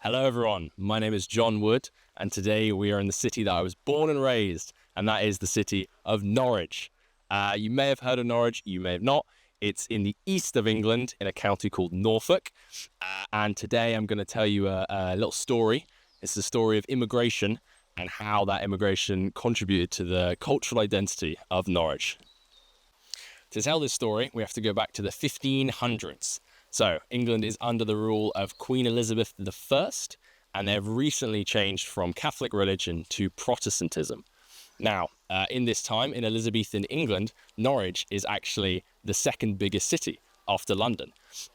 Hello everyone, my name is John Wood, and today we are in the city that I was born and raised, and that is the city of Norwich. You may have heard of Norwich, you may have not. It's in the east of England in a county called Norfolk, and today I'm going to tell you a little story. It's the story of immigration and how that immigration contributed to the cultural identity of Norwich. To tell this story, we have to go back to the 1500s. So England is under the rule of Queen Elizabeth I, and they've recently changed from Catholic religion to Protestantism. Now, in this time, in Elizabethan England, Norwich is actually the second biggest city after London,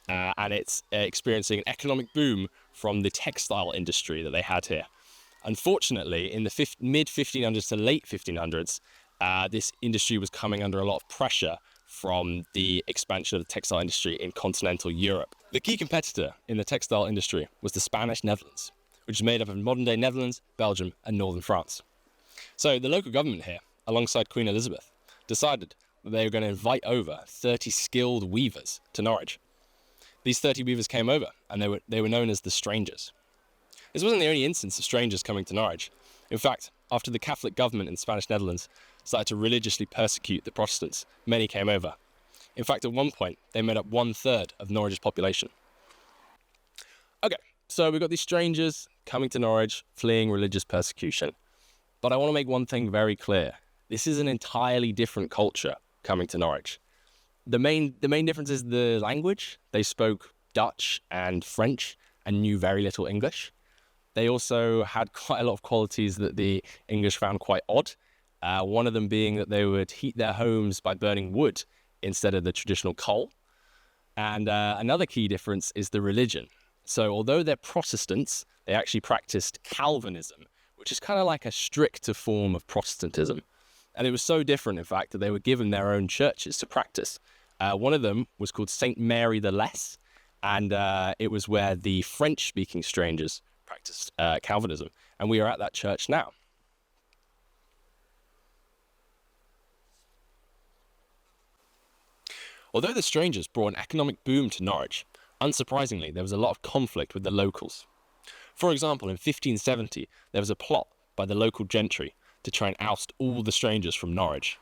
and it's experiencing an economic boom from the textile industry that they had here. Unfortunately, in the mid-1500s to late 1500s, this industry was coming under a lot of pressure from the expansion of the textile industry in continental Europe. The key competitor in the textile industry was the Spanish Netherlands, which is made up of modern-day Netherlands, Belgium, and northern France. So the local government here, alongside Queen Elizabeth, decided that they were going to invite over 30 skilled weavers to Norwich. These 30 weavers came over, and they were known as the Strangers. This wasn't the only instance of strangers coming to Norwich. In fact, after the Catholic government in the Spanish Netherlands started to religiously persecute the Protestants, many came over. In fact, at one point, they made up 1/3 of Norwich's population. Okay, so we've got these strangers coming to Norwich, fleeing religious persecution. But I want to make one thing very clear. This is an entirely different culture coming to Norwich. The main difference is the language. They spoke Dutch and French and knew very little English. They also had quite a lot of qualities that the English found quite odd. One of them being that they would heat their homes by burning wood instead of the traditional coal. And another key difference is the religion. So although they're Protestants, they actually practiced Calvinism, which is kind of like a stricter form of Protestantism. And it was so different, in fact, that they were given their own churches to practice. One of them was called St. Mary the Less, and it was where the French-speaking strangers practiced Calvinism, and we are at that church now. Although the strangers brought an economic boom to Norwich, unsurprisingly, there was a lot of conflict with the locals. For example, in 1570, there was a plot by the local gentry to try and oust all the strangers from Norwich.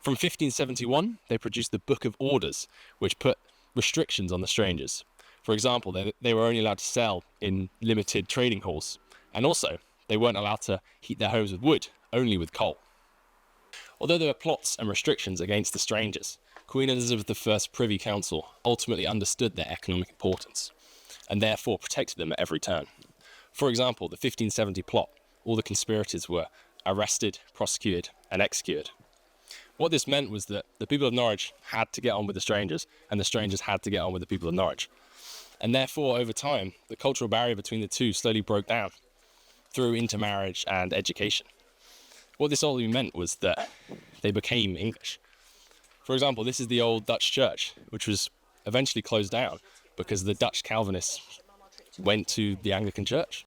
From 1571, they produced the Book of Orders, which put restrictions on the strangers. For example, they were only allowed to sell in limited trading halls, and also they weren't allowed to heat their homes with wood, only with coal. Although there were plots and restrictions against the strangers, Queen Elizabeth I's Privy Council ultimately understood their economic importance, and therefore protected them at every turn. For example, the 1570 plot, all the conspirators were arrested, prosecuted, and executed. What this meant was that the people of Norwich had to get on with the strangers, and the strangers had to get on with the people of Norwich. And therefore, over time, the cultural barrier between the two slowly broke down through intermarriage and education. What this all meant was that they became English. For example, this is the old Dutch church, which was eventually closed down because the Dutch Calvinists went to the Anglican church.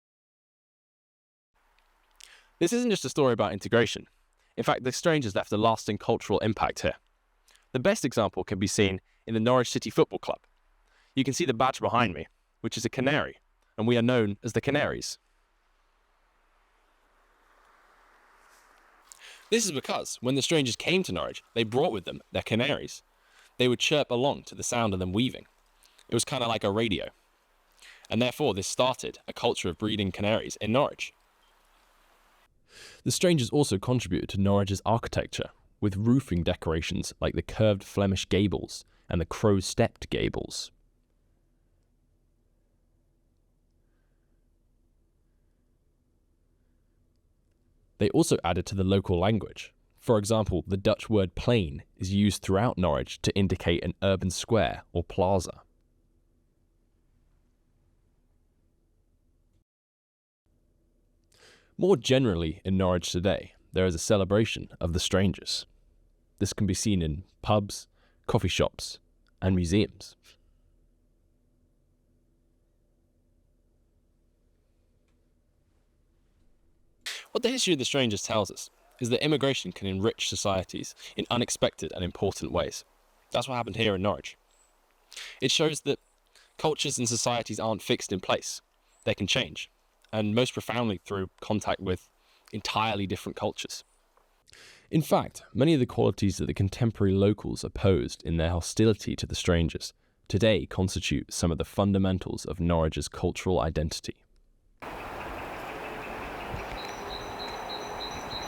This isn't just a story about integration. In fact, the strangers left a lasting cultural impact here. The best example can be seen in the Norwich City Football Club. You can see the badge behind me, which is a canary, and we are known as the Canaries. This is because when the strangers came to Norwich, they brought with them their canaries. They would chirp along to the sound of them weaving. It was kind of like a radio. And therefore, this started a culture of breeding canaries in Norwich. The strangers also contributed to Norwich's architecture, with roofing decorations like the curved Flemish gables and the crow-stepped gables. They also added to the local language. For example, the Dutch word plein is used throughout Norwich to indicate an urban square or plaza. More generally in Norwich today, there is a celebration of the strangers. This can be seen in pubs, coffee shops, and museums. What the history of the strangers tells us is that immigration can enrich societies in unexpected and important ways. That's what happened here in Norwich. It shows that cultures and societies aren't fixed in place. they can change, and most profoundly through contact with entirely different cultures. In fact, many of the qualities that the contemporary locals opposed in their hostility to the strangers today constitute some of the fundamentals of Norwich's cultural identity.